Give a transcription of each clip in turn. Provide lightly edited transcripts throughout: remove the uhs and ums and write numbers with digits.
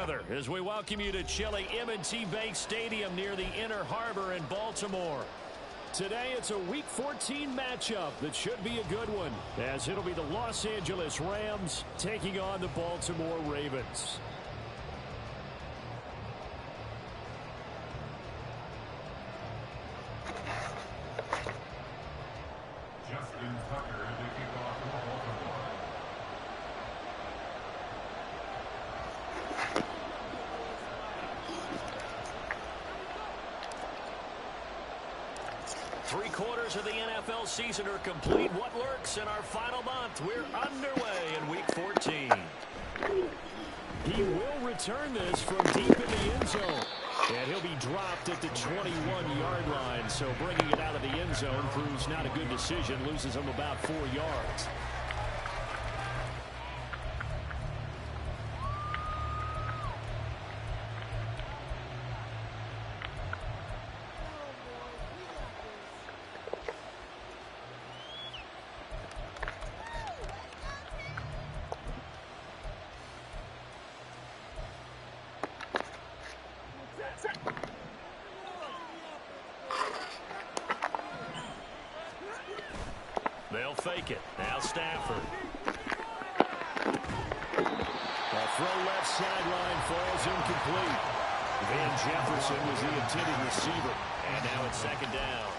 weather as we welcome you to chilly M&T Bank Stadium near the Inner Harbor in Baltimore. Today it's a Week 14 matchup that should be a good one, as it'll be the Los Angeles Rams taking on the Baltimore Ravens. Justin Tucker to kick off for Baltimore. Three-quarters of the NFL season are complete. What lurks in our final month? We're underway in Week 14. He will return this from deep in the end zone. And he'll be dropped at the 21-yard line. So bringing it out of the end zone proves not a good decision. Loses him about 4 yards. They'll fake it. Now Stafford. A throw left sideline falls incomplete. Van Jefferson was the intended receiver. And now it's second down.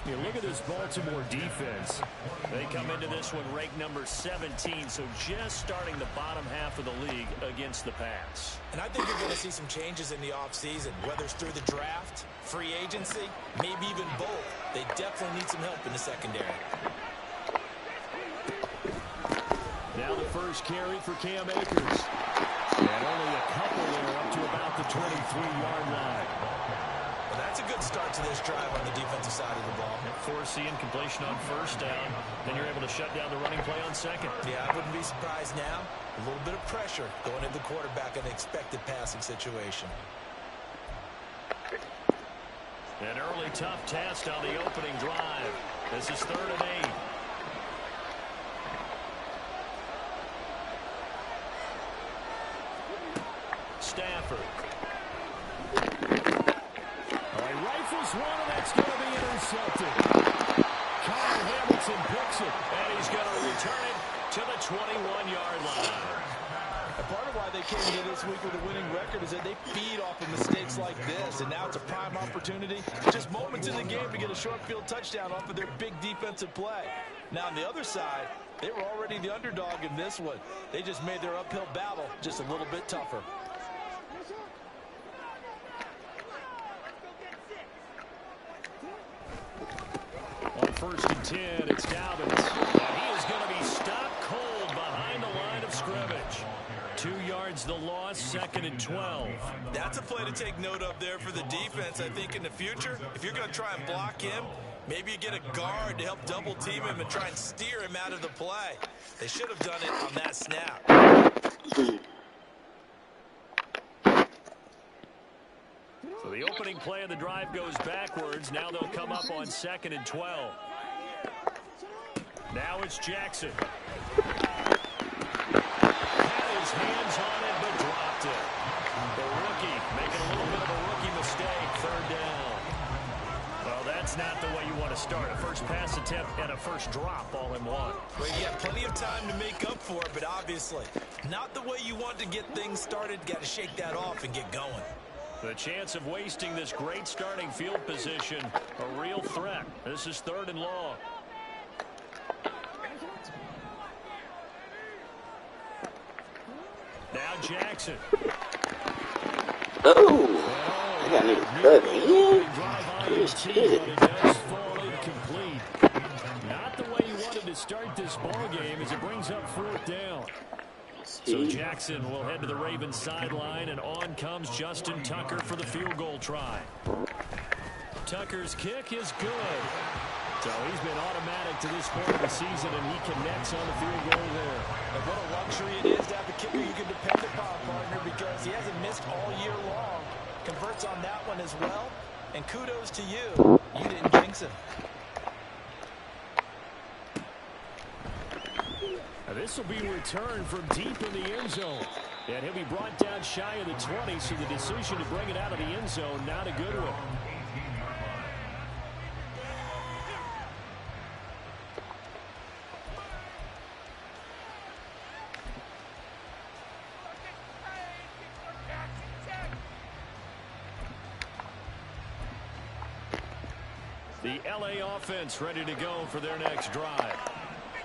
You look at this Baltimore defense. They come into this one ranked number 17, so just starting the bottom half of the league against the pass. And I think you're going to see some changes in the offseason, whether it's through the draft, free agency, maybe even both. They definitely need some help in the secondary. Now the first carry for Cam Akers. And only a couple there up to about the 23-yard line. Well, that's a good start to this drive on the defensive side of the ball. Force the incompletion on first down. Then you're able to shut down the running play on second. Yeah, I wouldn't be surprised now. A little bit of pressure going into the quarterback in an expected passing situation. An early tough test on the opening drive. This is 3rd and 8. Stafford. He rifles one, and that's going to be intercepted. Kyle Hamilton picks it, and he's going to return it to the 21-yard line. And part of why they came into this week with a winning record is that they feed off of mistakes like this, and now it's a prime opportunity. Just moments in the game to get a short field touchdown off of their big defensive play. Now on the other side, they were already the underdog in this one. They just made their uphill battle just a little bit tougher. On 1st and 10, it's Dobbins. And he is going to be stopped cold behind the line of scrimmage. 2 yards the loss, 2nd and 12. That's a play to take note of there for the defense. I think in the future, if you're going to try and block him, maybe you get a guard to help double team him and try and steer him out of the play. They should have done it on that snap. So the opening play of the drive goes backwards. Now they'll come up on 2nd and 12. Now it's Jackson. Had his hands on it, but dropped it. The rookie making a little bit of a rookie mistake. 3rd down. Well, that's not the way you want to start. A first pass attempt and a first drop all in one. Well, you have plenty of time to make up for it, but obviously not the way you want to get things started. Got to shake that off and get going. The chance of wasting this great starting field position, a real threat. This is 3rd and long. Now Jackson. Oh, I got a new cut, Does fall incomplete. Not the way you wanted to start this ball game as it brings up 4th down. So Jackson will head to the Ravens sideline, and on comes Justin Tucker for the field goal try. Tucker's kick is good. So he's been automatic to this point of the season, and he connects on the field goal there. And what a luxury it is to have a kicker you can depend upon, partner, because he hasn't missed all year long. Converts on that one as well, and kudos to you. You didn't jinx him. This will be returned from deep in the end zone. And he'll be brought down shy of the 20, so the decision to bring it out of the end zone, not a good one. The LA offense ready to go for their next drive.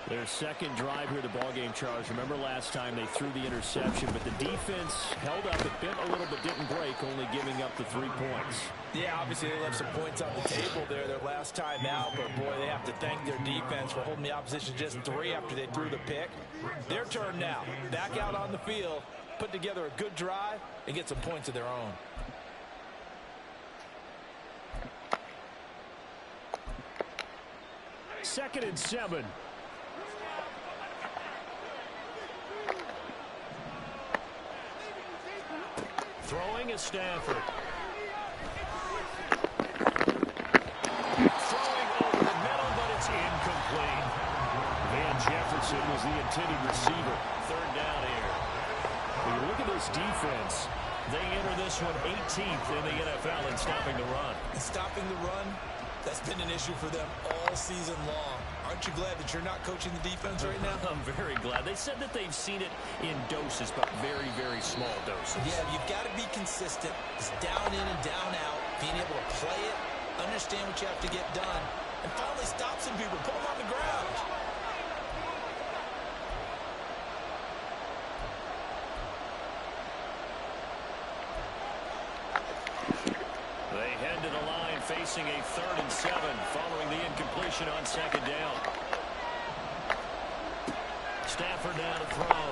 Their second drive here, the ballgame, Charles. Remember last time they threw the interception, but the defense held up. It bent a little but didn't break, only giving up the 3 points. Yeah, obviously they left some points on the table there their last time out, but boy, they have to thank their defense for holding the opposition just 3 after they threw the pick. Their turn now. Back out on the field, put together a good drive, and get some points of their own. Second and 7. Throwing is Stafford. Throwing over the middle, but it's incomplete. Van Jefferson was the intended receiver. Third down here. When you look at this defense, they enter this one 18th in the NFL in stopping the run. And stopping the run, that's been an issue for them all season long. Aren't you glad that you're not coaching the defense right now? I'm very glad. They said that they've seen it in doses, but very, very small doses. Yeah, you've got to be consistent. It's down in and down out. Being able to play it, understand what you have to get done, and finally stop some people, put them on the ground. They head to the line facing a 3rd and 7 following the incompletion on second down. Stafford now to throw.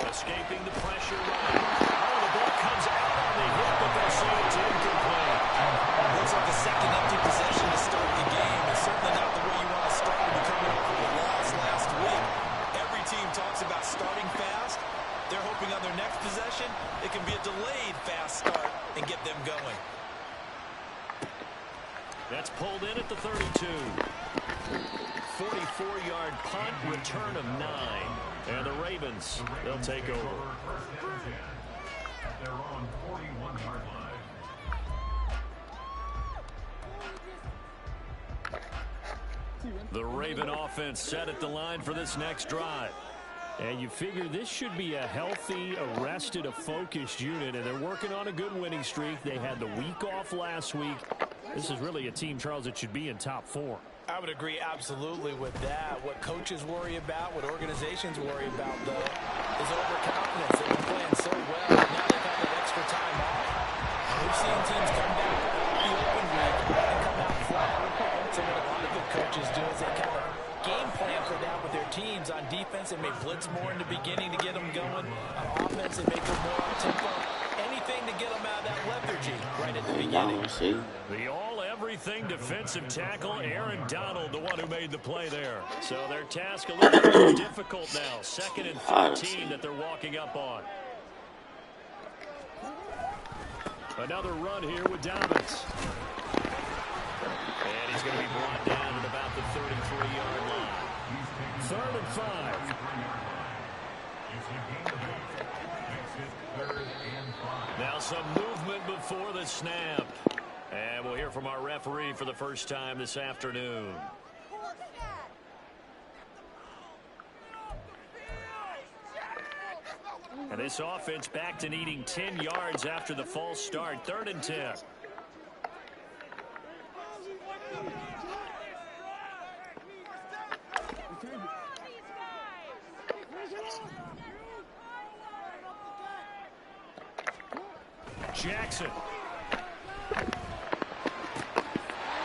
Escaping the pressure right. Oh, the ball comes out on the hit, but they'll say it's incomplete. Looks like a second empty possession to start the game. It's certainly not the way you want to start when you're coming off of a loss last week. Every team talks about starting fast. They're hoping on their next possession, it can be a delayed fast start and get them going. That's pulled in at the 32. 44-yard punt, return of 9. And the Ravens, they'll take over. They're on 41-yard line. The Raven offense set at the line for this next drive. And you figure this should be a healthy, arrested, a focused unit, and they're working on a good winning streak. They had the week off last week. This is really a team, Charles, that should be in top 4. I would agree absolutely with that. What coaches worry about, what organizations worry about, though, is overconfidence. They've been playing so well. Now they've had that extra time off. We've seen teams come down the open week and come out flat. So what a lot of good coaches do is they kind of game plan for that with their teams. On defense, they may blitz more in the beginning to get them going. On offense, they may go more on tempo. Anything to get them out of that lethargy right at the beginning. The all-everything defensive tackle, Aaron Donald, the one who made the play there. So their task a little bit more difficult now. 2nd and 13 that they're walking up on. Another run here with Dobbins. And he's going to be brought down at about the 33-yard line. 3rd and 5. Now some movement before the snap. And we'll hear from our referee for the first time this afternoon. And this offense back to needing 10 yards after the false start. 3rd and 10. Jackson.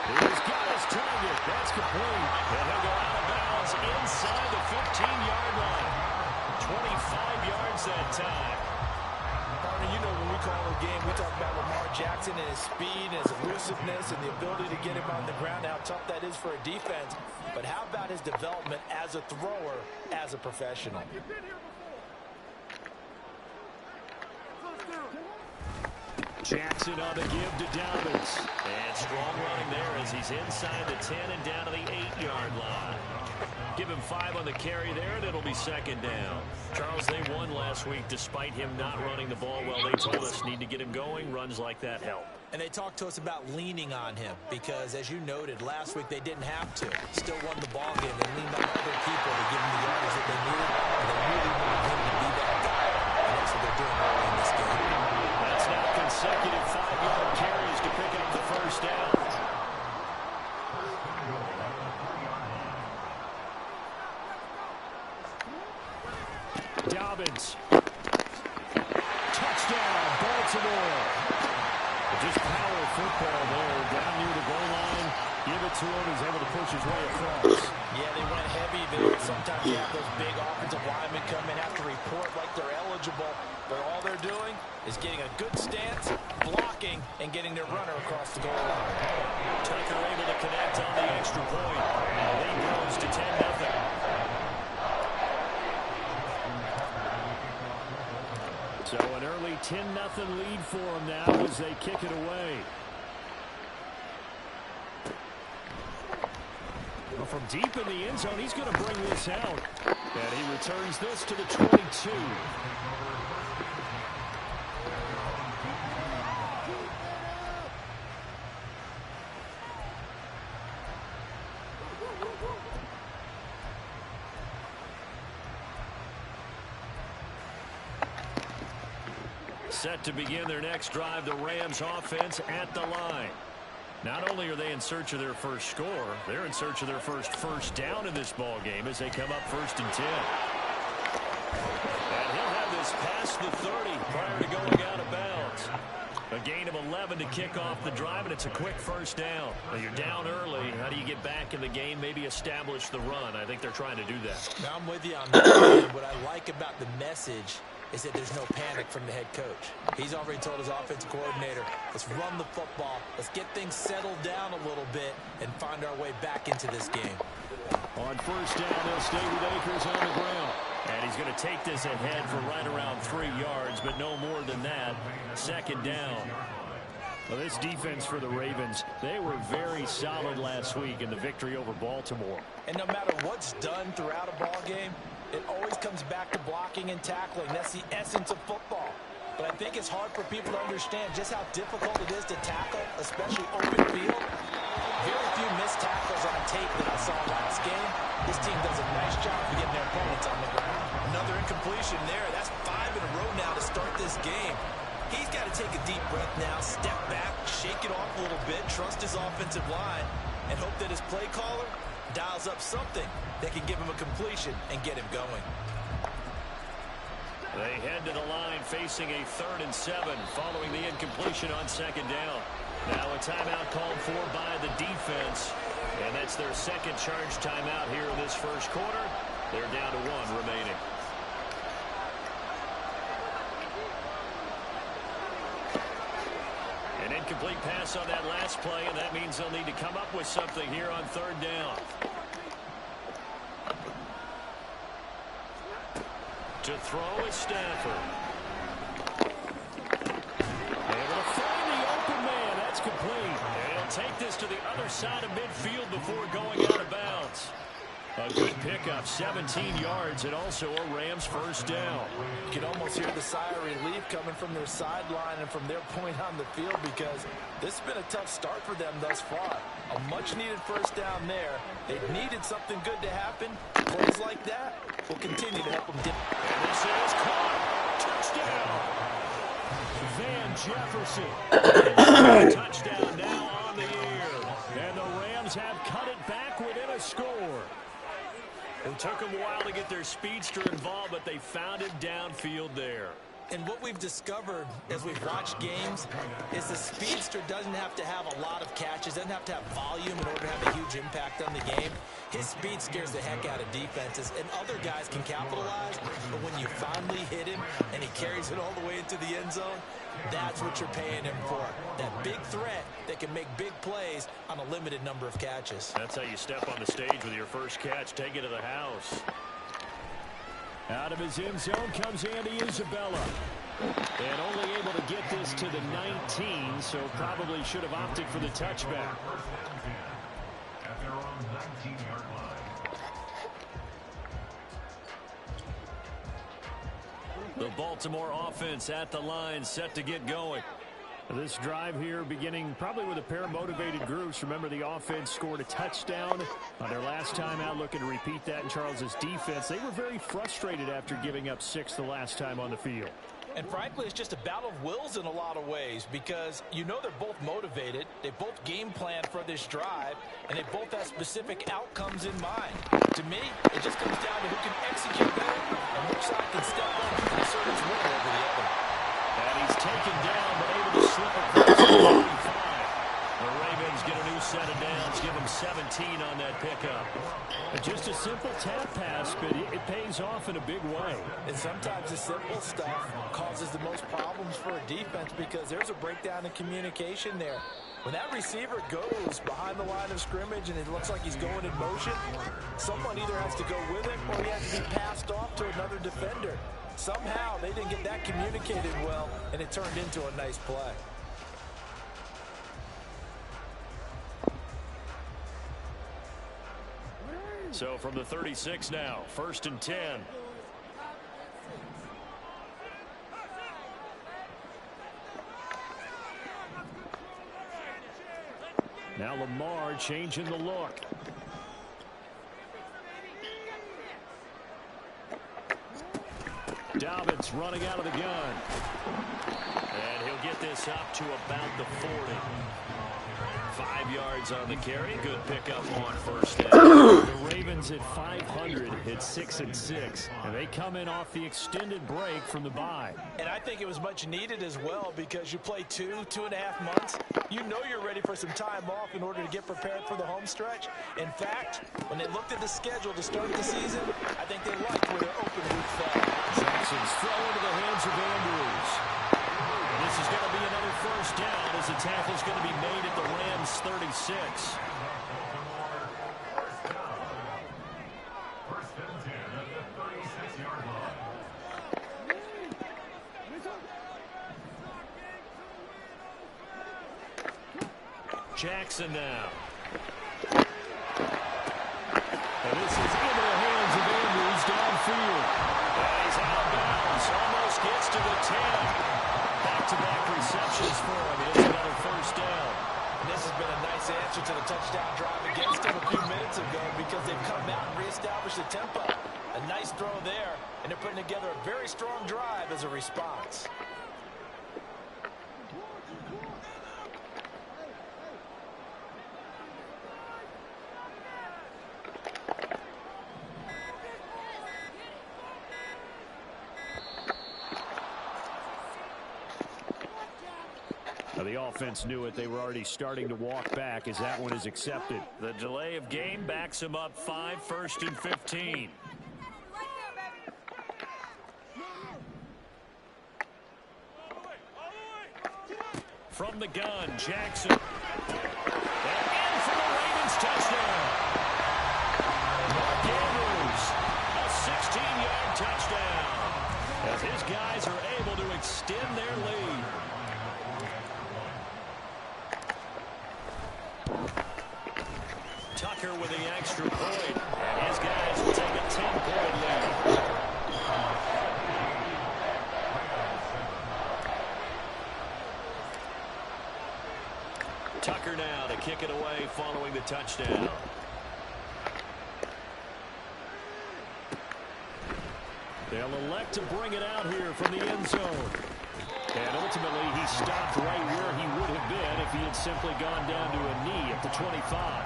He's got his target. That's complete. And he'll go out of bounds inside the 15-yard line. 25 yards that time. Partner, you know when we call a game, we talk about Lamar Jackson and his speed and his elusiveness and the ability to get him on the ground, how tough that is for a defense. But how about his development as a thrower, as a professional? Jackson on the give to Dobbins. And strong running there as he's inside the 10 and down to the 8-yard line. Give him 5 on the carry there, and it'll be second down. Charles, they won last week despite him not running the ball well. They told us need to get him going. Runs like that help. And they talked to us about leaning on him because, as you noted, last week they didn't have to. Still won the ball game. They leaned on other people to give him the yardage that they needed, and they really wanted him to be that guy. And that's what they're doing early in this game. That's now consecutive 5-yard carries to pick up the first down. Dobbins. Touchdown, Baltimore. Just power football there, down near the goal line. Give it to him. He's able to push his way across. Yeah, they went heavy there. Sometimes you have those big offensive linemen come in, have to report like they're eligible. But all they're doing is getting a good stance, blocking, and getting their runner across the goal line. Tucker able to connect on the extra point. The lead grows to 10-0. So an early 10-0 lead for them now as they kick it away. Well, from deep in the end zone, he's going to bring this out. And he returns this to the 22. Set to begin their next drive, the Rams offense at the line. Not only are they in search of their first score, they're in search of their first down in this ball game as they come up 1st and 10. And he'll have this past the 30 prior to going out of bounds. A gain of 11 to kick off the drive, and it's a quick first down. Now you're down early. How do you get back in the game, maybe establish the run? I think they're trying to do that. Now I'm with you on that. What I like about the message is that there's no panic from the head coach. He's already told his offensive coordinator, let's run the football, let's get things settled down a little bit and find our way back into this game. On first down, they'll stay with Akers on the ground. And he's going to take this ahead for right around 3 yards, but no more than that. Second down. Well, this defense for the Ravens, they were very solid last week in the victory over Baltimore. And no matter what's done throughout a ball game, it always comes back to blocking and tackling. That's the essence of football. But I think it's hard for people to understand just how difficult it is to tackle, especially open field. Very few missed tackles on tape that I saw last game. This team does a nice job of getting their opponents on the ground. Another incompletion there. That's 5 in a row now to start this game. He's got to take a deep breath now, step back, shake it off a little bit, trust his offensive line, and hope that his play caller dials up something that can give him a completion and get him going. They head to the line facing a 3rd and 7 following the incompletion on second down. Now a timeout called for by the defense, and that's their second charge timeout here in this first quarter. They're down to 1 remaining. An incomplete pass on that last play, and that means they'll need to come up with something here on 3rd down. To throw is Stafford. Able to find the open man. That's complete. And he'll take this to the other side of midfield before going out of bounds. A good pickup, 17 yards, and also a Rams first down. You can almost hear the sigh of relief coming from their sideline and from their point on the field because this has been a tough start for them thus far. A much-needed first down there. They needed something good to happen. Plays like that will continue to help them. And this is caught. Touchdown. Van Jefferson. Touchdown now on the year. And the Rams have cut it back within a score. It took them a while to get their speedster involved, but they found him downfield there. And what we've discovered as we've watched games is the speedster doesn't have to have a lot of catches, doesn't have to have volume in order to have a huge impact on the game. His speed scares the heck out of defenses, and other guys can capitalize, but when you finally hit him and he carries it all the way into the end zone, that's what you're paying him for. That big threat that can make big plays on a limited number of catches. That's how you step on the stage with your first catch. Take it to the house. Out of his end zone comes Andy Isabella. And only able to get this to the 19, so probably should have opted for the touchback. At their own 19-yard line. The Baltimore offense at the line, set to get going. This drive here beginning probably with a pair of motivated groups. Remember, the offense scored a touchdown on their last time out, looking to repeat that in Charles's defense. They were very frustrated after giving up 6 the last time on the field. And frankly, it's just a battle of wills in a lot of ways because you know they're both motivated. They both game planned for this drive, and they both have specific outcomes in mind. To me, it just comes down to who can execute better and which side can step up and assert its will over the other. And he's taken down, but able to slip across the 35. The Ravens get a new set of downs, give them 17 on that pickup. Just a simple tap pass, but it pays off in a big way. And sometimes the simple stuff causes the most problems for a defense because there's a breakdown in communication there. When that receiver goes behind the line of scrimmage and it looks like he's going in motion, someone either has to go with him or he has to be passed off to another defender. Somehow they didn't get that communicated well, and it turned into a nice play. So from the 36 now, 1st and 10. Now Lamar changing the look. Dobbins running out of the gun. And he'll get this up to about the 40. 5 yards on the carry. Good pickup on 1st down. The Ravens at 500 hit 6-6, and they come in off the extended break from the bye. And I think it was much needed as well because you play 2.5 months. You know you're ready for some time off in order to get prepared for the home stretch. In fact, when they looked at the schedule to start the season, I think they liked where their open week fell. Jackson's throw into the hands of Andrews. This is going to be another 1st down as the tackle's going to be made at the Rams 36. Jackson now. And this is into the hands of Andrews downfield. And he's out of bounds. Almost gets to the 10. Back-to-back receptions for him. It's another 1st down. And this has been a nice answer to the touchdown drive against them a few minutes ago because they've come out and reestablished the tempo. A nice throw there, and they're putting together a very strong drive as a response. The offense knew it. They were already starting to walk back as that one is accepted. The delay of game backs him up 5, 1st and 15. From the gun, Jackson. And in for the Ravens touchdown. Mark Andrews, a 16-yard touchdown. As his guys are able to extend their lead. Tucker with the extra point, and his guys will take a 10-point lead. Tucker now to kick it away following the touchdown. They'll elect to bring it out here from the end zone. And ultimately, he stopped right where he would have been if he had simply gone down to a knee at the 25.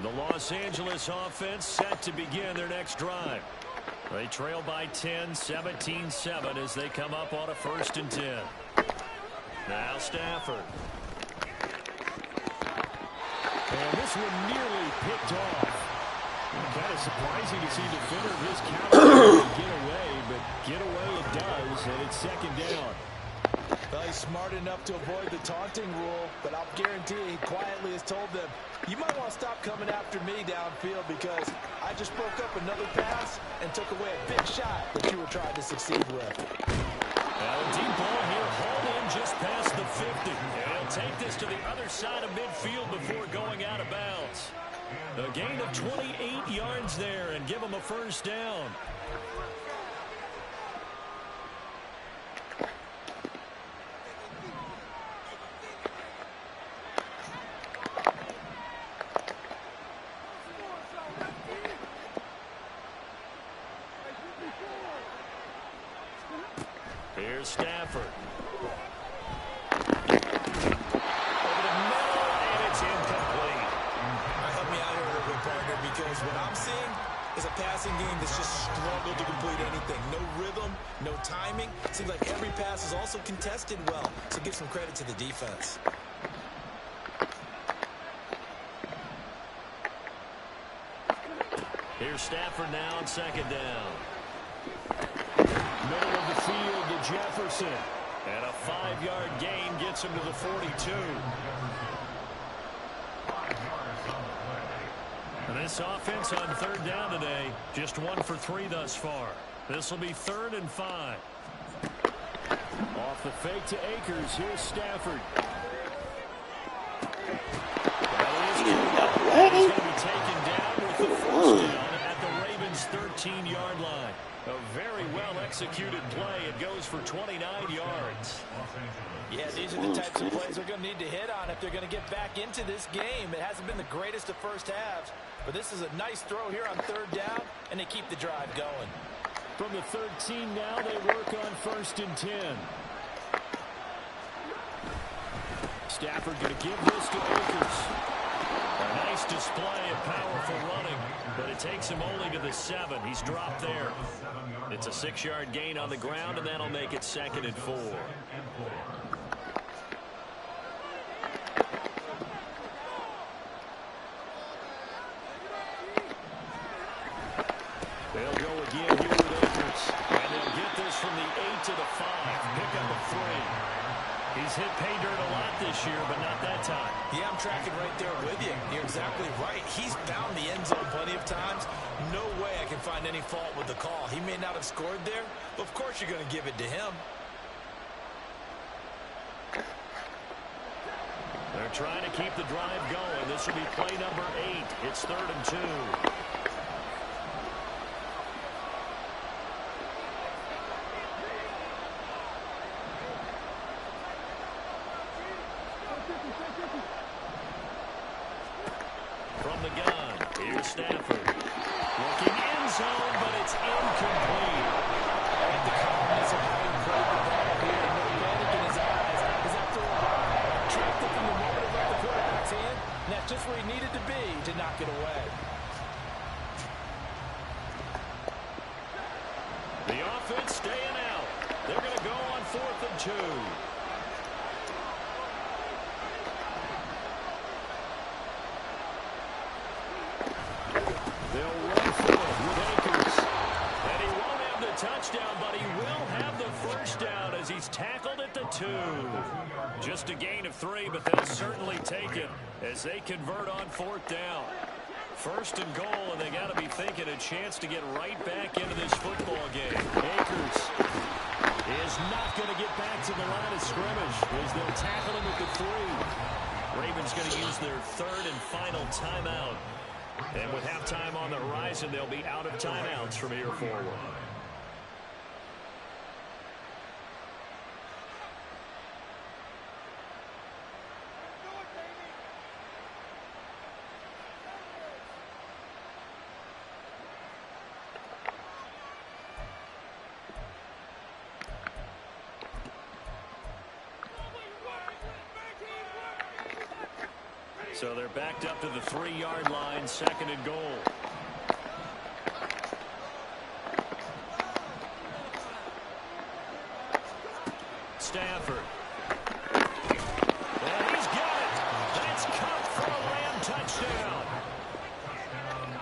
The Los Angeles offense set to begin their next drive. They trail by 10, 17-7 as they come up on a 1st and 10. Now Stafford. And this one nearly picked off. Kind of surprising to see a defender of his caliber get away, but get away it does, and it's 2nd down. Well, he's smart enough to avoid the taunting rule, but I'll guarantee he quietly has told them, you might want to stop coming after me downfield because I just broke up another pass and took away a big shot that you were trying to succeed with. Well, deep ball here, hauled in just past the the 50. And he'll take this to the other side of midfield before going out of bounds. A gain of 28 yards there and give him a first down. Here's Stafford. Over the middle, and it's incomplete. Help me out here a little bit, partner, because what I'm seeing is a passing game that's just struggled to complete anything. No rhythm, no timing. Seems like every pass is also contested well, so give some credit to the defense. Here's Stafford now on second down. Middle of the field to Jefferson. And a 5-yard gain gets him to the 42. And this offense on third down today, just 1 for 3 thus far. This will be 3rd and 5. Off the fake to Akers. Here's Stafford. He's going to be taken down with the first down at the Ravens' 13-yard line. A very well-executed play. It goes for 29 yards. Yeah, these are the types of plays they're going to need to hit on if they're going to get back into this game. It hasn't been the greatest of first halves, but this is a nice throw here on third down, and they keep the drive going. From the 13 now, they work on 1st and 10. Stafford going to give this to Akers. A nice display of powerful running, but it takes him only to the 7. He's dropped there. It's a 6-yard gain on the ground, and that'll make it 2nd and 4. They'll go again here with Akers, and they'll get this from the 8 to the 5. Pick up a 3. He's hit pay dirt a lot this year, but not that time. Yeah, I'm tracking right there with you. You're exactly right. He's found the end zone plenty of times. No way I can find any fault with the call. He may not have scored there, but of course you're going to give it to him. They're trying to keep the drive going. This will be play number 8. It's 3rd and 2. From the gun, here's Stafford. Looking end zone, but it's incomplete. And the calmness of how he played the ball here, no panic in his eyes, is after a while. Tracked it from the moment it left the quarterback's hand, and that's just where he needed to be to knock it away. The offense staying out. They're going to go on 4th and 2. Touchdown, but he will have the first down as he's tackled at the 2. Just a gain of 3, but they'll certainly take it as they convert on 4th down. 1st and goal, and they got to be thinking a chance to get right back into this football game. Akers is not going to get back to the line of scrimmage as they'll tackle him at the 3. Ravens going to use their 3rd and final timeout. And with halftime on the horizon, they'll be out of timeouts from here forward. So they're backed up to the 3-yard line, 2nd and goal. Stafford. And he's got it. That's caught for a Lamb touchdown.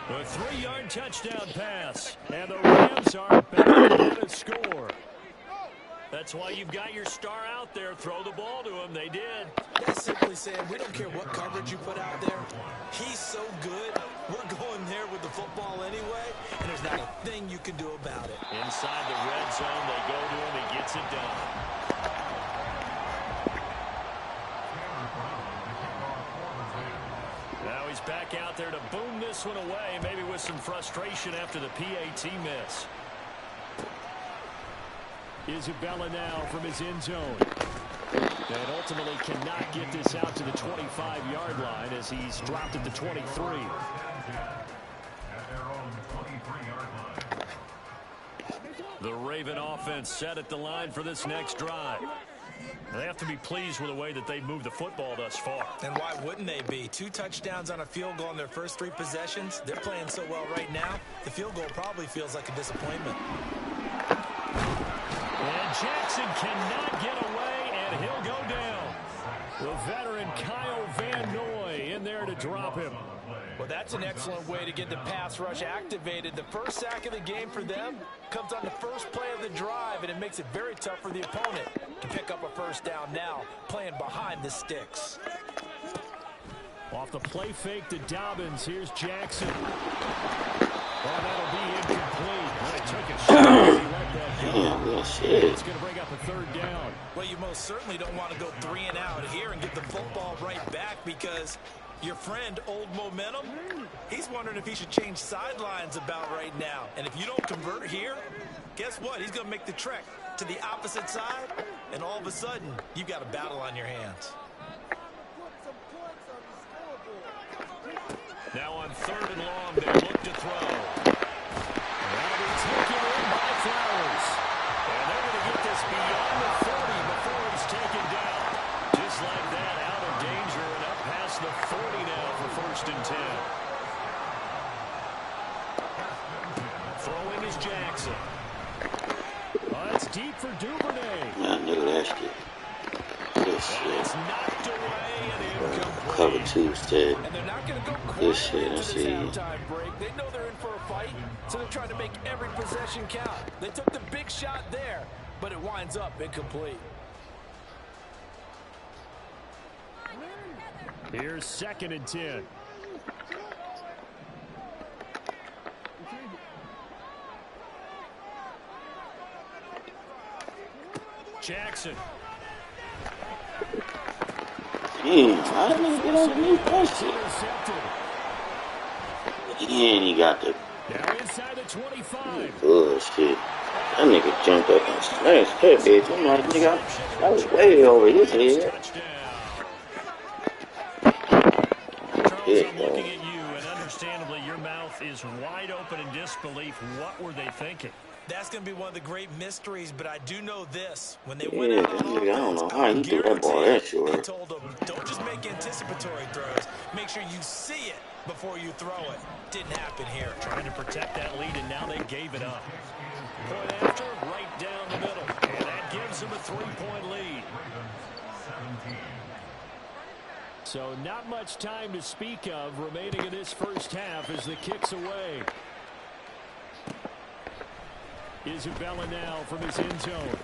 A 3-yard touchdown pass. And the Rams are back to score. That's why you've got your star out there. Throw the ball to him. They did. That's simply saying we don't care what coverage you put out there. He's so good. We're going there with the football anyway, and there's not a thing you can do about it. Inside the red zone, they go to him. He gets it done. he's back out there to boom this one away, maybe with some frustration after the PAT miss. Isabella now from his end zone. And ultimately cannot get this out to the 25-yard line as he's dropped at the 23. At their own 23-yard line. The Raven offense set at the line for this next drive. They have to be pleased with the way that they've moved the football thus far. And why wouldn't they be? 2 touchdowns on a field goal in their first 3 possessions. They're playing so well right now, the field goal probably feels like a disappointment. And Jackson cannot get away, and he'll go down. The veteran Kyle Van Noy in there to drop him. Well, that's an excellent way to get the pass rush activated. The first sack of the game for them comes on the first play of the drive, and it makes it very tough for the opponent to pick up a first down now, playing behind the sticks. Off the play fake to Dobbins, here's Jackson. Oh, that'll be incomplete. Well, he took a shot as he let that go. It's going to bring up a 3rd down. Well, you most certainly don't want to go 3 and out here and get the football right back because your friend, Old Momentum, he's wondering if he should change sidelines about right now. And if you don't convert here, guess what? He's going to make the trek to the opposite side, and all of a sudden, you've got a battle on your hands. Now on 3rd and long, they look to throw. That'll be taken in by Flowers. And they're going to get this beyond the 30 before it's taken down. Just like that, out of danger and up past the 40 now for 1st and 10. Throwing is Jackson. It's deep for Duvernay. It's knocked away and incomplete. Cover 2 instead. And they're not going to go This quiet shit, into I this see. halftime break. They know they're in for a fight, so they're trying to make every possession count. They took the big shot there, but it winds up incomplete. Here's 2nd and 10. Jackson. Damn, how did he get underneath that shit? And he got the Now inside the 25. bullshit. That nigga jumped up and slashed that bitch. I'm like, nigga, that was way over his head. Charles, I'm looking at you, and understandably, your mouth is wide open in disbelief. What were they thinking? That's going to be one of the great mysteries, but I do know this. When they Yeah, went out that on nigga, I don't know offense, how he threw that ball that they short. told them, don't just make anticipatory throws. Make sure you see it before you throw it. Didn't happen here. Trying to protect that lead, and now they gave it up. Point after, right down the middle. And that gives them a 3-point lead. So not much time to speak of remaining in this first half as the kick's away. Isabella now from his end zone.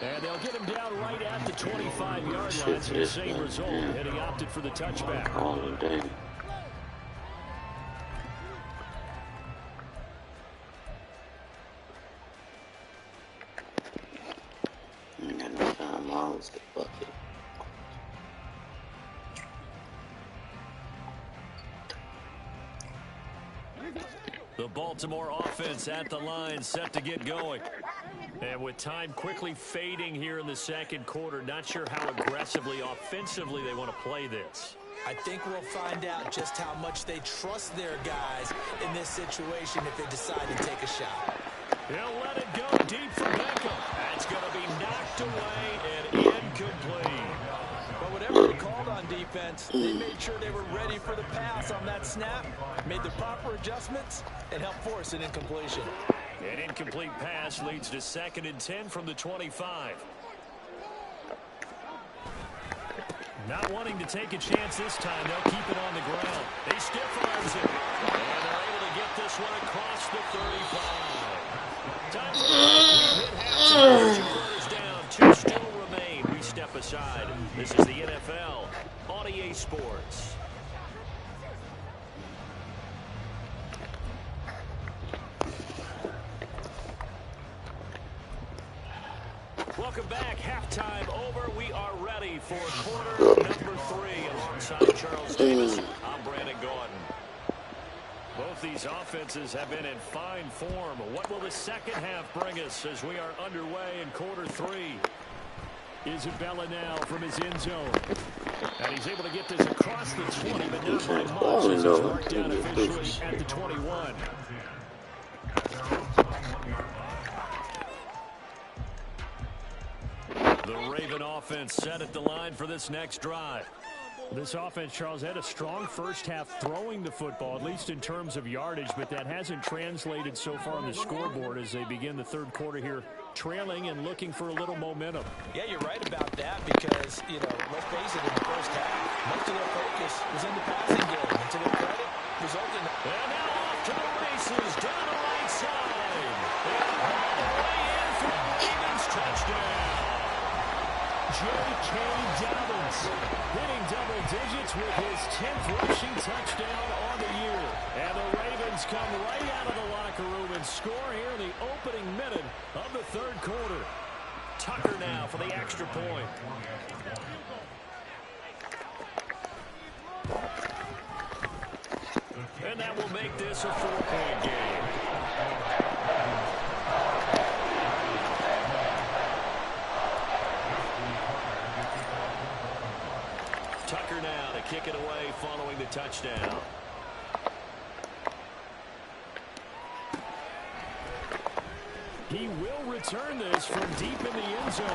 And they'll get him down right at the 25-yard line. So the same result, and he opted for the touchback. All the day. Ain't got no time miles to bucket. The Baltimore offense at the line, set to get going. And with time quickly fading here in the 2nd quarter, not sure how aggressively, offensively they want to play this. I think we'll find out just how much they trust their guys in this situation if they decide to take a shot. He'll let it go deep for Beckham. That's going to be knocked away and incomplete. But whatever they called on defense, they made sure they were ready for the pass on that snap, made the proper adjustments, and helped force an incompletion. An incomplete pass leads to 2nd and 10 from the 25. Not wanting to take a chance this time, they'll keep it on the ground. They stiff arms it, and they're able to get this one across the 35. Time for the break. We've hit halftime. 2 quarters down, 2 still remain. We step aside. This is the NFL on EA Sports. Welcome back. Halftime over. We are ready for quarter number 3 alongside Charles Chris Davis. I'm Brandon Gaudin. Both these offenses have been in fine form. What will the second half bring us as we are underway in quarter 3? Isabella now from his end zone. And he's able to get this across the 20, but not by much as it's marked down officially at the 21. The Raven offense set at the line for this next drive. This offense, Charles, had a strong first half throwing the football, at least in terms of yardage, but that hasn't translated so far on the scoreboard as they begin the third quarter here, trailing and looking for a little momentum. Yeah, you're right about that because, you know, let's face it, in the first half, most of their focus was in the passing game. And to their credit, resulted in... And now off to the races, down the right side. And all the way in for a Ravens touchdown. J.K. Dobbins hitting double digits with his 10th rushing touchdown on the year. And the Ravens come right out of the locker room and score here in the opening minute of the third quarter. Tucker now for the extra point. And that will make this a 4-point game. Tucker now to kick it away following the touchdown. He will return this from deep in the end zone.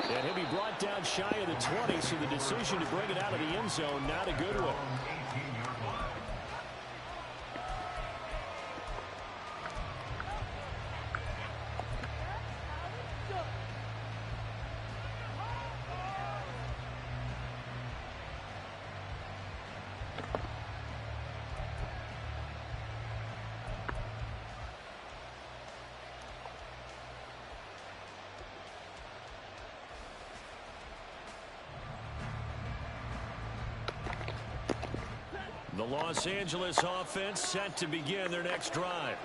And he'll be brought down shy of the 20, so the decision to bring it out of the end zone, not a good one. The Los Angeles offense set to begin their next drive.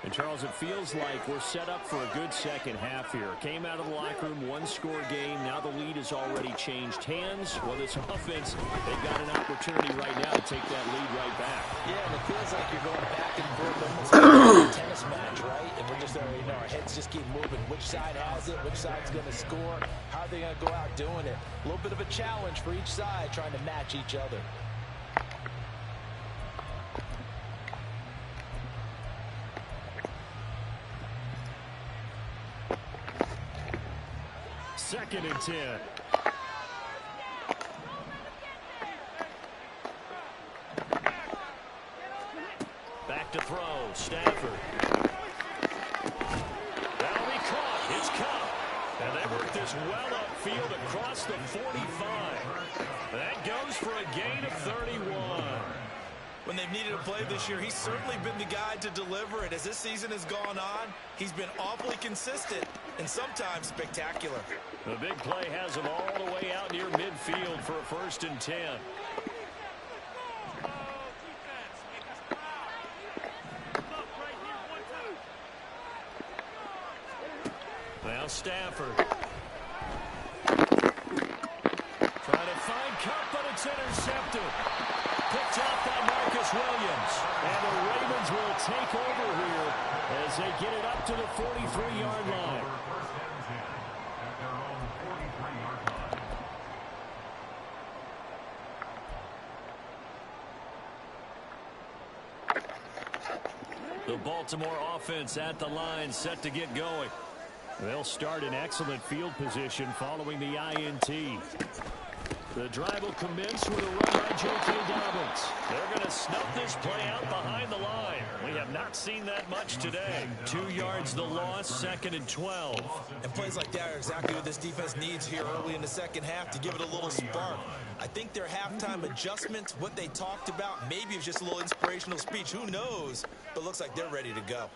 And, Charles, it feels like we're set up for a good second half here. Came out of the locker room, one-score game. Now the lead has already changed hands. Well, this offense, they've got an opportunity right now to take that lead right back. Yeah, and it feels like you're going back and forth almost like a tennis match, right? And we're just, you know, our heads just keep moving. Which side has it? Which side's going to score? How are they going to go out doing it? A little bit of a challenge for each side trying to match each other. Second and 10. Back to throw. Stafford. That'll be caught. It's caught. And they work this well upfield across the 45. That goes for a gain of 31. When they've needed a play this year, he's certainly been the guy to deliver it. As this season has gone on, he's been awfully consistent and sometimes spectacular. The big play has him all the way out near midfield for a 1st and 10. Now Stafford. Trying to find Cup, but it's intercepted. Picked off by Marcus Williams. And the Ravens will take over here as they get it up to the 43-yard line. The Baltimore offense at the line, set to get going. They'll start in excellent field position following the INT. The drive will commence with a run by J.K. Dobbins. They're going to snuff this play out behind the line. We have not seen that much today. 2 yards the loss, 2nd and 12. And plays like that are exactly what this defense needs here early in the second half to give it a little spark. I think their halftime adjustments, what they talked about, maybe it's just a little inspirational speech. Who knows? But looks like they're ready to go.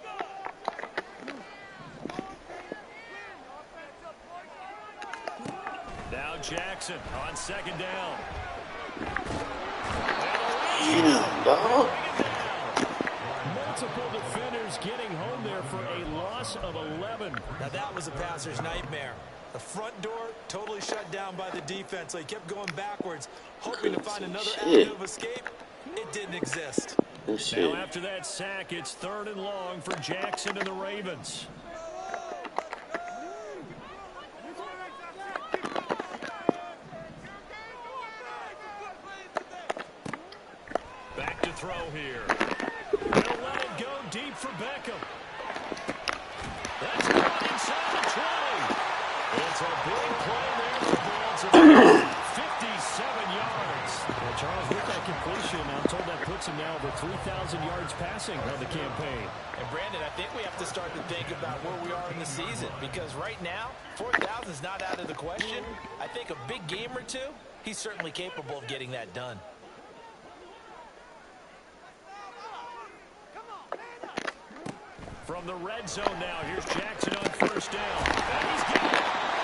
Now Jackson on 2nd down. Multiple defenders getting home there for a loss of 11. Now that was a passer's nightmare. The front door totally shut down by the defense, so he kept going backwards, hoping to find another avenue of escape. It didn't exist. Now after that sack, it's 3rd and long for Jackson and the Ravens. Back to throw here. They'll let it go deep for Beckham. That's caught inside the 20. It's a big play there for Baltimore. 57 yards. Well, Charles, with that completion, I'm told that puts him now over 3,000 yards passing on the campaign. And Brandon, I think we have to start to think about where we are in the season, because right now, 4,000 is not out of the question. I think a big game or two, he's certainly capable of getting that done. From the red zone now, here's Jackson on 1st down. And he's got it.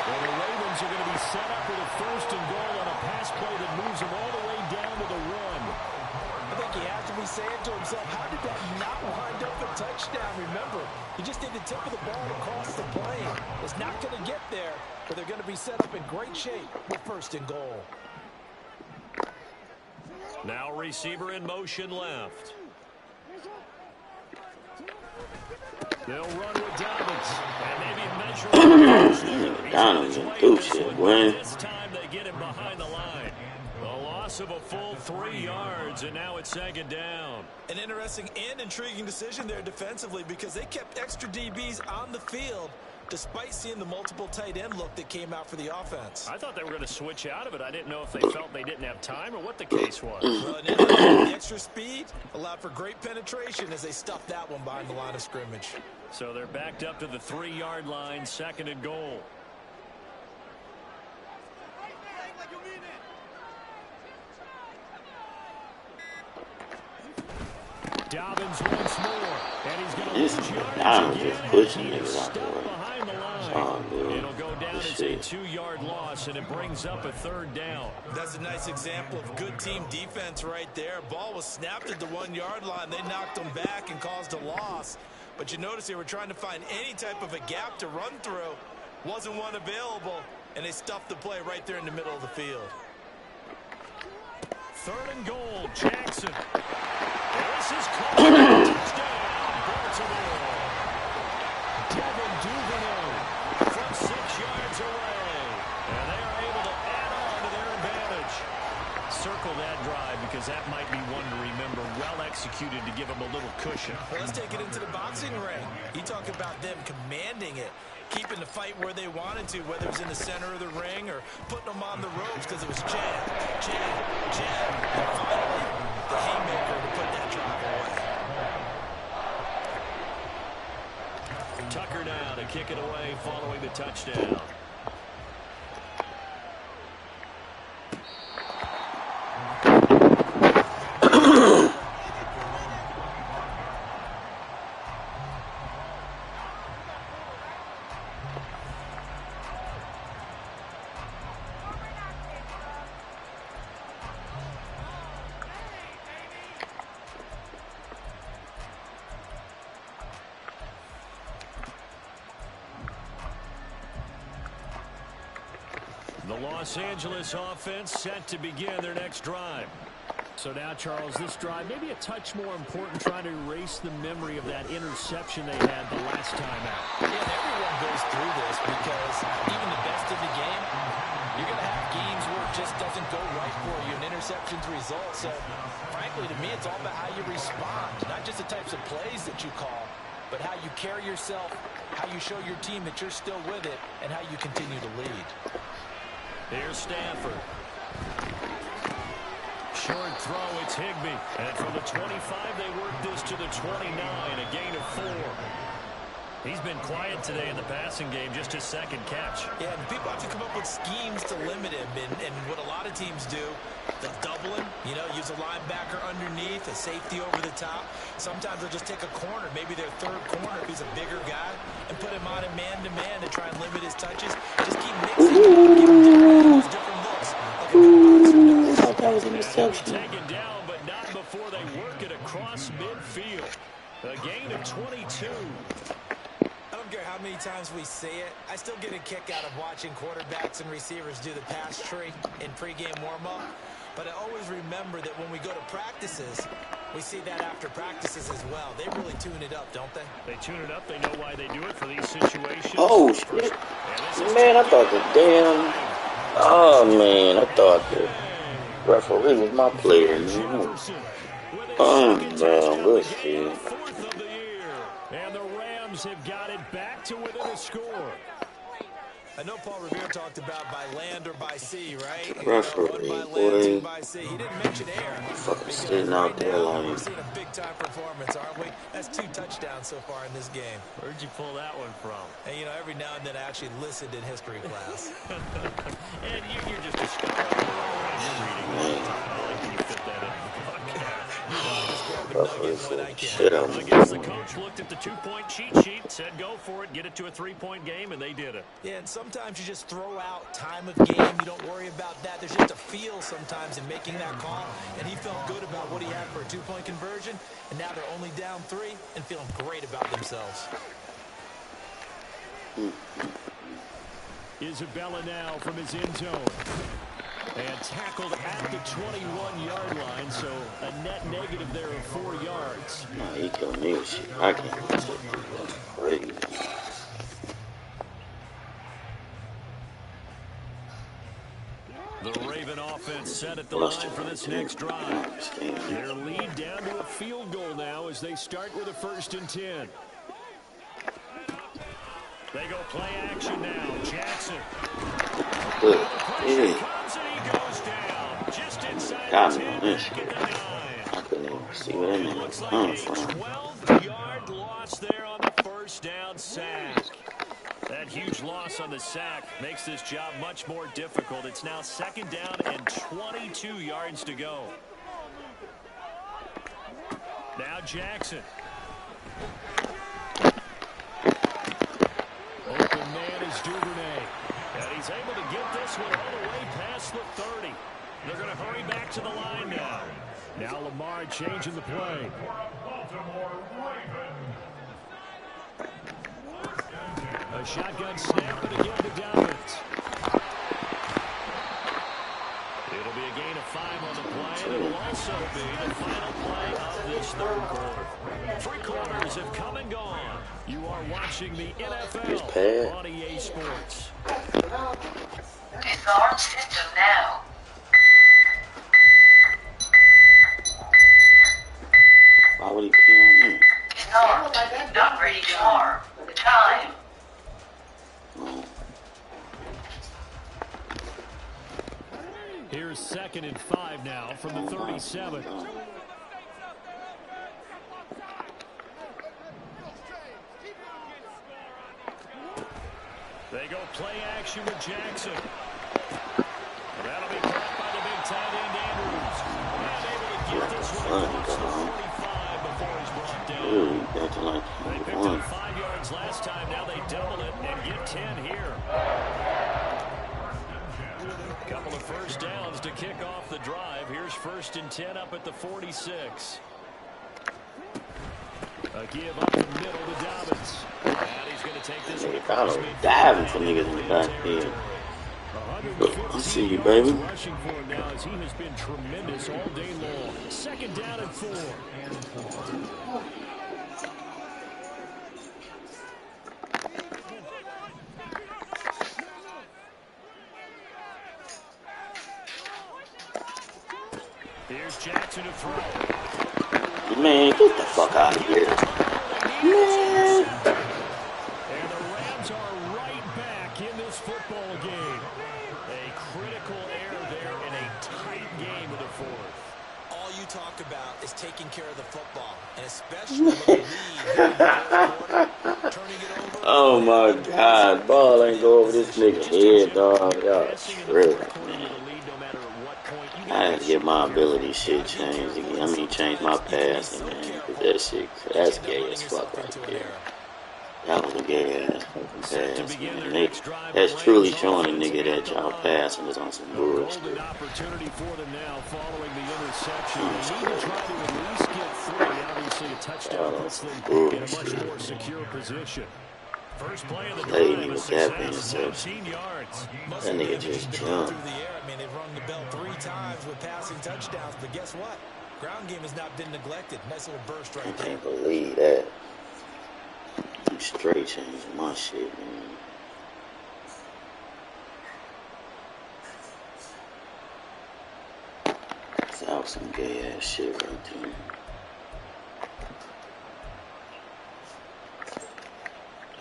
Well, the Ravens are going to be set up with a 1st and goal on a pass play that moves them all the way down to the 1. I think he has to be saying to himself, how did that not wind up a touchdown? Remember, he just did the tip of the ball across the plane. It's not going to get there, but they're going to be set up in great shape with 1st and goal. Now receiver in motion left. They'll run with Dobbins. And maybe measure. Donovan do shit, boy. This time they get him behind the line. The loss of a full 3 yards, and now it's 2nd down. An interesting and intriguing decision there defensively, because they kept extra DBs on the field despite seeing the multiple tight end look that came out for the offense. I thought they were going to switch out of it. I didn't know if they felt they didn't have time or what the case was. Well, the extra speed allowed for great penetration as they stuffed that one behind the line of scrimmage. So they're backed up to the 3-yard line, 2nd and goal. Dobbins once more, and he's going to lose yardage just pushing niggas out the the way. behind the line. Oh, it'll go down as a 2-yard loss, and it brings up a 3rd down. That's a nice example of good team defense right there. Ball was snapped at the 1-yard line. They knocked them back and caused a loss. But you notice they were trying to find any type of a gap to run through. Wasn't one available, and they stuffed the play right there in the middle of the field. 3rd and goal, Jackson. This is called a touchdown, Baltimore. Devin Duvernay from 6 yards away. And they are able to add on to their advantage. Circle that drive, because that might be one to remember. Well executed to give them a little cushion. Well, let's take it into the boxing ring. You talk about them commanding it, keeping the fight where they wanted to, whether it was in the center of the ring or putting them on the ropes, because it was jab, jab, jab. And finally, the haymaker to put that drive away. Tucker now to kick it away following the touchdown. The Los Angeles offense set to begin their next drive. So now, Charles, this drive maybe a touch more important, trying to erase the memory of that interception they had the last time out. Yeah, everyone goes through this, because even the best of the game, you're going to have games where it just doesn't go right for you, and interceptions result. So, frankly, to me, it's all about how you respond, not just the types of plays that you call, but how you carry yourself, how you show your team that you're still with it, and how you continue to lead. Here's Stafford. Short throw, it's Higbee. And from the 25, they work this to the 29, a gain of 4. He's been quiet today in the passing game, just his 2nd catch. Yeah, and people have to come up with schemes to limit him, and what a lot of teams do, they'll double him, use a linebacker underneath, a safety over the top. Sometimes they'll just take a corner, maybe their 3rd corner if he's a bigger guy, and put him on a man-to-man to try and limit his touches. Just keep mixing, give him different looks. I thought that was an interception. Taken down, but not before they work it across midfield. A gain of 22. I don't care how many times we see it, I still get a kick out of watching quarterbacks and receivers do the pass tree in pregame warm-up. But I always remember that when we go to practices, we see that after practices as well. They really tune it up, don't they? They tune it up. They know why they do it for these situations. Oh, shit. Man, I thought the damn... Oh, man, I thought the referee was my player, man. Good shit. And the Rams have got it back to within a score. I know Paul Revere talked about by land or by sea, right? Referee, one by land, boy. two by sea. He didn't mention air. Fucking sitting out there like... We're seeing a big-time performance, aren't we? That's 2 touchdowns so far in this game. Where'd you pull that one from? And, you know, every now and then I actually listened in history class. And you're just a scholar. You're reading all the time. I like when you fit that in the podcast. Shit out. I guess the coach looked at the 2-point cheat sheet, said go for it, get it to a 3-point game, and they did it. Yeah, and sometimes you just throw out time of game. You don't worry about that. There's just a feel sometimes in making that call, and he felt good about what he had for a 2-point conversion, and now they're only down 3 and feeling great about themselves. Isabella now from his end zone. And tackled at the 21-yard line, so a net negative there of 4 yards. Nah, he killing me with shit. I can't get it. Crazy. The Raven offense set at the line for this next drive. Their lead down to a field goal now as they start with a 1st and 10. They go play action now. Jackson. Good. Yeah. Goes down just inside Got the me 10, on this back shit. at the 9. I couldn't even see where that nigga Looks was like coming a from. 12-yard loss there on the 1st down sack. That huge loss on the sack makes this job much more difficult. It's now 2nd down and 22 yards to go. Now Jackson. Open man is Duvernay. And he's able to get this one all the way past the 30. They're going to hurry back to the line now. Now Lamar changing the play. A shotgun snap and again to Dobbins. It'll be a gain of 5 on the play, and it will also be the final play of this 3rd quarter. 3 quarters have come and gone. You are watching the NFL on EA Sports. Disarm system now. Why would he pee on me? Disarmed. Not ready to arm. Time. Here's 2nd and 5 now from the 37. They go play action with Jackson. That'll be caught by the big tight end Andrews. And able to get this one across the 45 before he's brought down. Ooh, got to like They picked up 5 yards last time. Now they double it and get 10 here. Couple of 1st downs to kick off the drive. Here's 1st and 10 up at the 46. A give up the middle to Dobbins. And he's going to take this one across midfield. Diving for niggas in the back here. I see you, baby. Rushing for him now as he has been tremendous all day long. 2nd down and 4. Here's Jackson to throw. Man, get the fuck out of here. Man. And the Rams are right back in this football game. A critical error there in a tight game of the 4th. All you talk about is taking care of the football, and especially with the lead in the 4th quarter, turning it over. Oh my God, ball ain't go over this nigga head, dog. Y'all tripping, man. I had to get my ability shit changed again. I mean, change my passing, man. Cause that shit, that's gay as fuck right there. That was a gay ass fucking pass, man. That's truly showing a nigga that y'all passing is on some bullshit. Opportunity for them now following the interception. They need to try to at least get 3. Obviously, a touchdown puts them in a much more secure position. First play of the Lady drive, a with that being success, said, 17 yards. that nigga just jumped. Through the air. I mean, they've rung the bell 3 times with passing touchdowns, but guess what? Ground game has not been neglected. Nice little burst I right there. can't believe that. I'm straight changing my shit, man. That was some gay ass shit right there.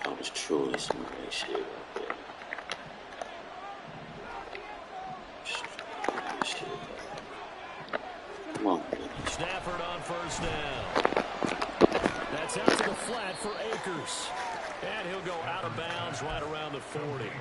That was truly some gay shit right there. Shit. Come on, man. Stafford on first down. That's out to the flat for Akers. And he'll go out of bounds right around the 40.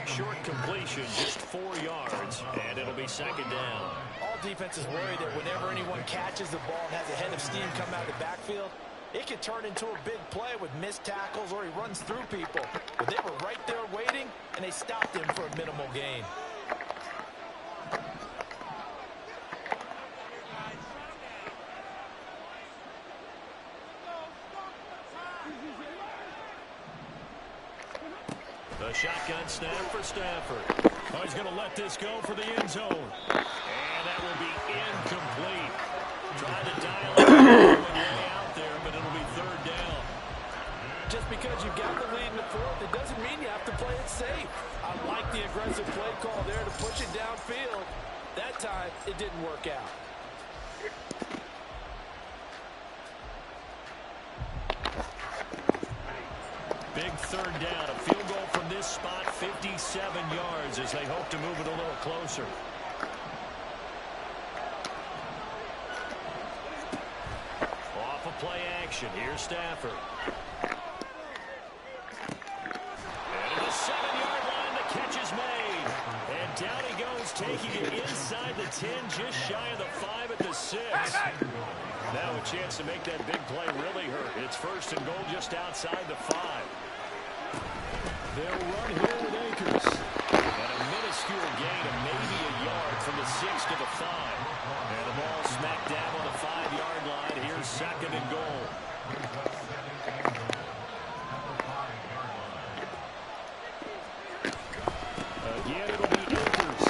Short completion, just 4 yards, and it'll be second down. All defenses worry that whenever anyone catches the ball and has a head of steam come out of the backfield, it could turn into a big play with missed tackles or he runs through people. But they were right there waiting, and they stopped him for a minimal gain. The shotgun snap for Stafford. Oh, he's going to let this go for the end zone. And that will be incomplete. Trying to dial it way out there, but it'll be third down. Just because you've got the lead in the fourth, it doesn't mean you have to play it safe. I like the aggressive play call there to push it downfield. That time, it didn't work out. Big third down. A field goal from this spot, 57 yards as they hope to move it a little closer. Off of play action. Here's Stafford. And at the 7-yard line, the catch is made. And down he goes, taking it inside the 10, just shy of the 5 at the 6. Now a chance to make that big play really hurt. It's first and goal just outside the 5. They'll run here with Akers. And a minuscule gain of maybe a yard from the 6 to the 5. And the ball smack dab on the 5-yard line. Here's second and goal. Again, it'll be Akers.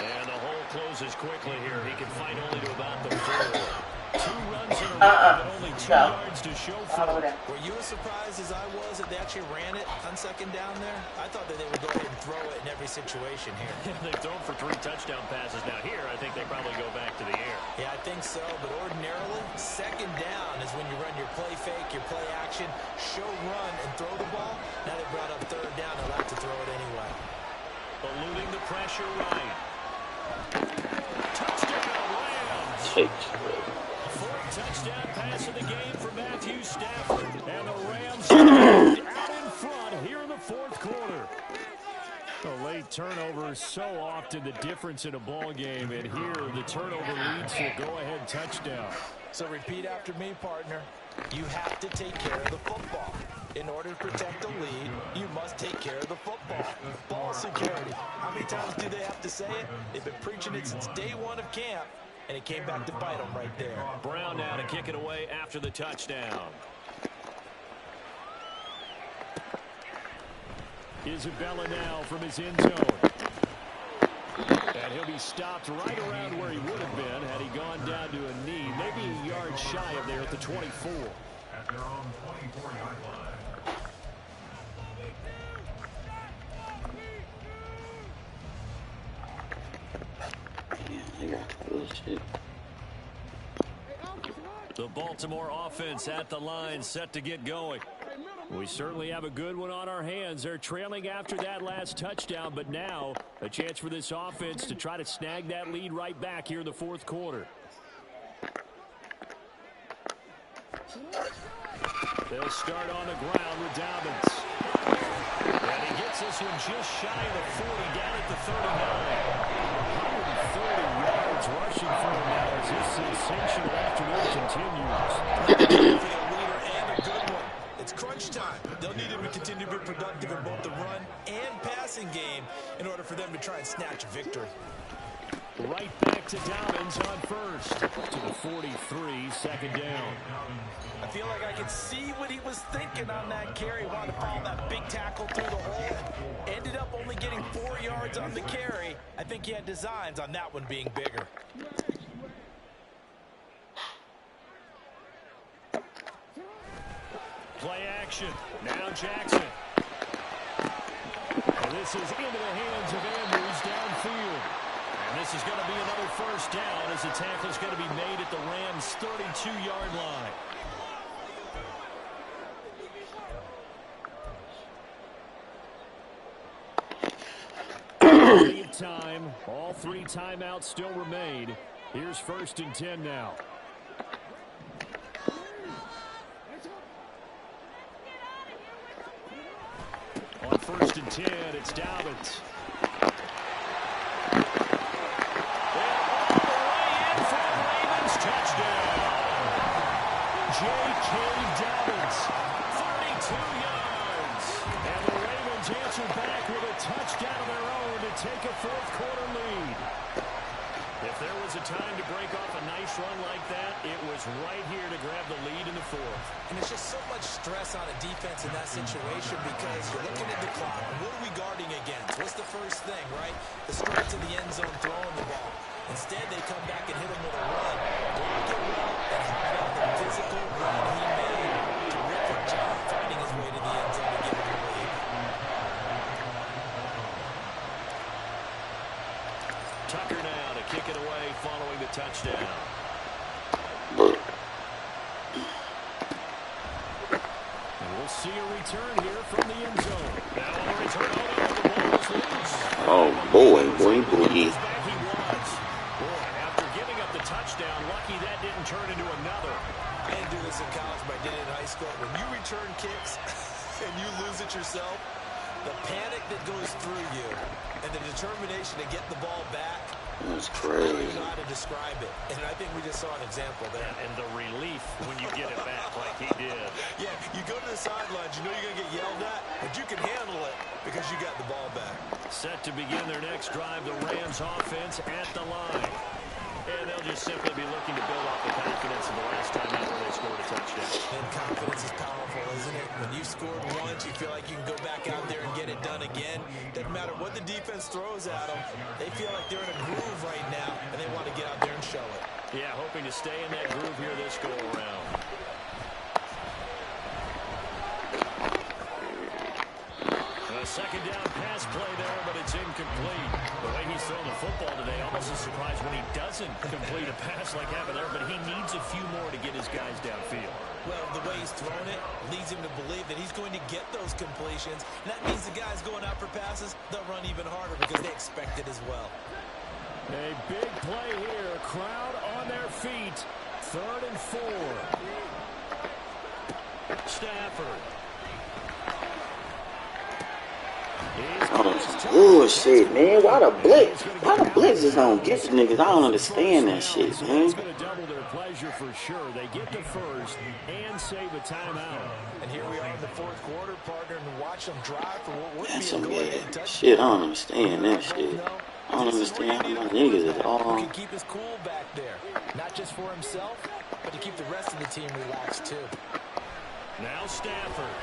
And the hole closes quickly here. He can fight only to about the 4. 2 runs in a row, but only 2 yards to show for it. Were you as surprised as I was that they actually ran it on second down there? I thought that they would go ahead and throw it in every situation here. They've thrown for 3 touchdown passes. Now here, I think they probably go back to the air. Yeah, I think so, but ordinarily, second down is when you run your play fake, your play action, show run, and throw the ball. Now they brought up third down. They like to throw it anyway. Eluding the pressure right. Touchdown, Rams. Fourth touchdown pass of the game for Matthew Stafford. And the Rams out in front here in the fourth quarter. A late turnover, so often the difference in a ball game. And here, the turnover leads to a go-ahead touchdown. So repeat after me, partner. You have to take care of the football. In order to protect the lead, you must take care of the football. Ball security. How many times do they have to say it? They've been preaching it since day 1 of camp, and it came back to bite them right there. Brown now to kick it away after the touchdown. Isabella now from his end zone. And he'll be stopped right around where he would have been had he gone down to a knee, maybe a yard shy of there at the 24. At their own 24-yard line. Yeah, I got bullshit. The Baltimore offense at the line, set to get going. We certainly have a good one on our hands. They're trailing after that last touchdown, but now a chance for this offense to try to snag that lead right back here in the fourth quarter. They'll start on the ground with Dobbins. And he gets this one just shy of the 40, down at the 39. 130 yards rushing for him now as this sensational afternoon continues. For the leader and a good one. It's crunch time. They'll need him to continue to be productive in both the run and passing game in order for them to try and snatch a victory. Right back back to Dobbins on first. To the 43, second down. I feel like I can see what he was thinking on that carry. Wanted to follow that big tackle through the hole. Ended up only getting 4 yards on the carry. I think he had designs on that one being bigger. Play action. Now Jackson. And this is into the hands of Andrews downfield. And this is going to be another first down as the tackle is going to be made at the Rams' 32-yard line. Plenty of time. All 3 timeouts still remain. Here's 1st and 10 now. On 1st and 10, it's Dobbins. And all the way in for the Ravens touchdown. J.K. Dobbins, 32 yards. And the Ravens answer back with a touchdown of their own to take a 4th-quarter lead. If there was a time to break off a nice run like that, it was right here to grab the lead in the 4th. And there's just so much stress on a defense in that situation because you're looking at the clock. What are we guarding against? What's the first thing, right? The straight to the end zone throwing the ball. Instead, they come back and hit him with a run. Block it well, and how about the physical run he made? Terrific job finding his way to the end zone to give him the lead. Tucker now to kick it away following the touchdown. And we'll see a return here from the end zone. Now on the return, the ball is loose. Oh, boy. Back he was. Boy, after giving up the touchdown, lucky that didn't turn into another. I didn't do this in college, but I did it in high school. When you return kicks and you lose it yourself, the panic that goes through you and the determination to get the ball back, That's I don't crazy. even know how to describe it. And I think we just saw an example there. And the relief when you get it back like he did. Yeah, you go to the sidelines, you know you're going to get yelled at, but you can handle it because you got the ball back. Set to begin their next drive, the Rams offense at the line. And they'll just simply be looking to build off the confidence of the last time out where they scored a touchdown. And confidence is powerful, isn't it? When you scored once, you feel like you can go back out there and get it done again. Doesn't matter what the defense throws at them. They feel like they're in a groove right now, and they want to get out there and show it. Yeah, hoping to stay in that groove here this go-around. A second down pass play there, but it's incomplete. The way he's throwing the football today, almost a surprise when he doesn't complete a pass like happened there, but he needs a few more to get his guys downfield. Well, the way he's thrown it leads him to believe that he's going to get those completions. And that means the guys going out for passes, they'll run even harder because they expect it as well. A big play here. Crowd on their feet. 3rd and 4. Stafford. Bullshit, man. Why the blitzes don't get the niggas? I don't understand that shit, man. It's going to double their pleasure for sure. They get the first and save a timeout. And here we are in the 4th quarter, partner, and watch them drive for what would That's be a some go-ahead bad touchdown. shit. I don't understand that shit. I don't understand how my niggas is Who all. can keep his cool back there, not just for himself, but to keep the rest of the team relaxed too. Now Stafford.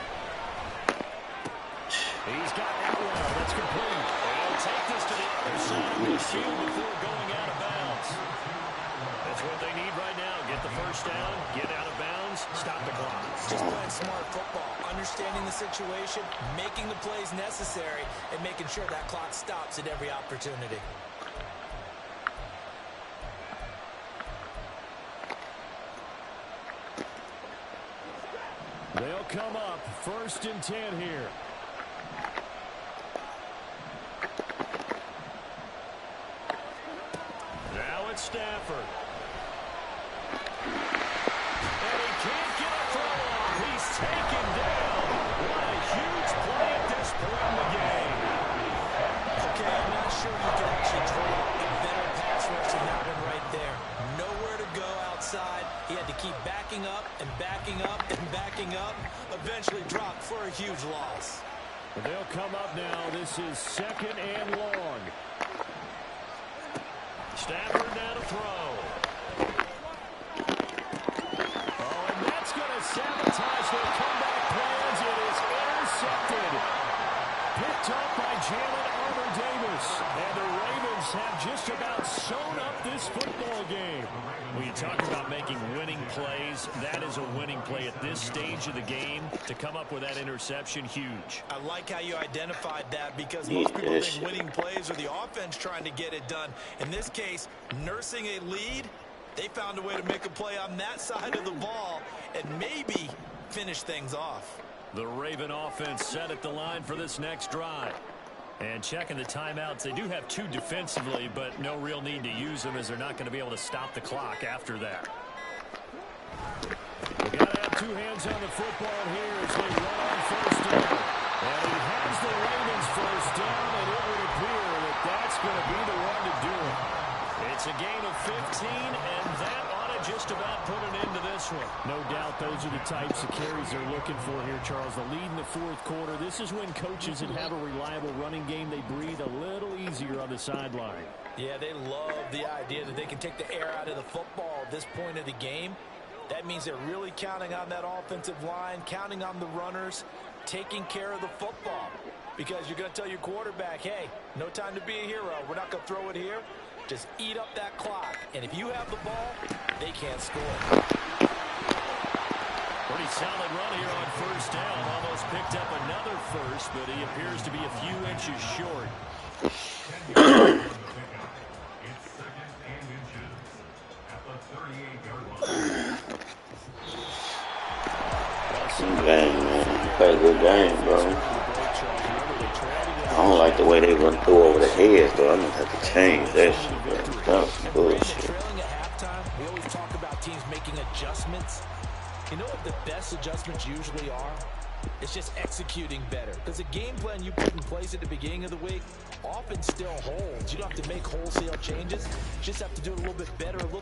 He's got Atwell. That's complete. They'll take this to the other side of the field before going out of bounds. That's what they need right now. Get the first down, get out of bounds, stop the clock. Just playing smart football, understanding the situation, making the plays necessary, and making sure that clock stops at every opportunity. They'll come up 1st and 10 here. Now it's Stafford. And he can't get a throw off. He's taken down. What a huge play at this point in the game. Okay, I'm not sure you can actually draw a better pass rush than that one right there. Nowhere to go outside. He had to keep backing up and backing up and backing up. Eventually dropped for a huge loss. They'll come up now. This is 2nd and long. Stafford now to throw. Oh, and that's going to sabotage their comeback plans. It is intercepted. Picked up by Jalen Armour-Davis. And the Ravens have just about sewn up this football game. When you talk about making winning plays, that is a winning play at this stage of the game. To come up with that interception, huge. I like how you identified that because most people think winning plays are the offense trying to get it done. In this case, nursing a lead, they found a way to make a play on that side of the ball and maybe finish things off. The Raven offense set at the line for this next drive. And checking the timeouts, they do have 2 defensively, but no real need to use them as they're not going to be able to stop the clock after that. We've got to have 2 hands on the football here as they run on first down. And he has the Ravens first down, and it would appear that that's going to be the one to do it. It's a gain of 15, and that ought to just about put an end to this one. No doubt those are the types of carries they're looking for here, Charles. The lead in the 4th quarter. This is when coaches that have a reliable running game, they breathe a little easier on the sideline. Yeah, they love the idea that they can take the air out of the football at this point of the game. That means they're really counting on that offensive line, counting on the runners, taking care of the football. Because you're going to tell your quarterback, hey, no time to be a hero. We're not going to throw it here. Just eat up that clock. And if you have the ball, they can't score. Pretty solid run here on first down. Almost picked up another first, but he appears to be a few inches short. It's 2nd and inches at the 38-yard line. Game, man. Play a good game, bro. I don't like the way they run through over the heads, though. I'm going to have to change that shit, bro. That was bullshit. Trailing at halftime, we always talk about teams making adjustments. You know what the best adjustments usually are? It's just executing better. Because the game plan you put in place at the beginning of the week often still holds. You don't have to make wholesale changes. You just have to do it a little bit better, a little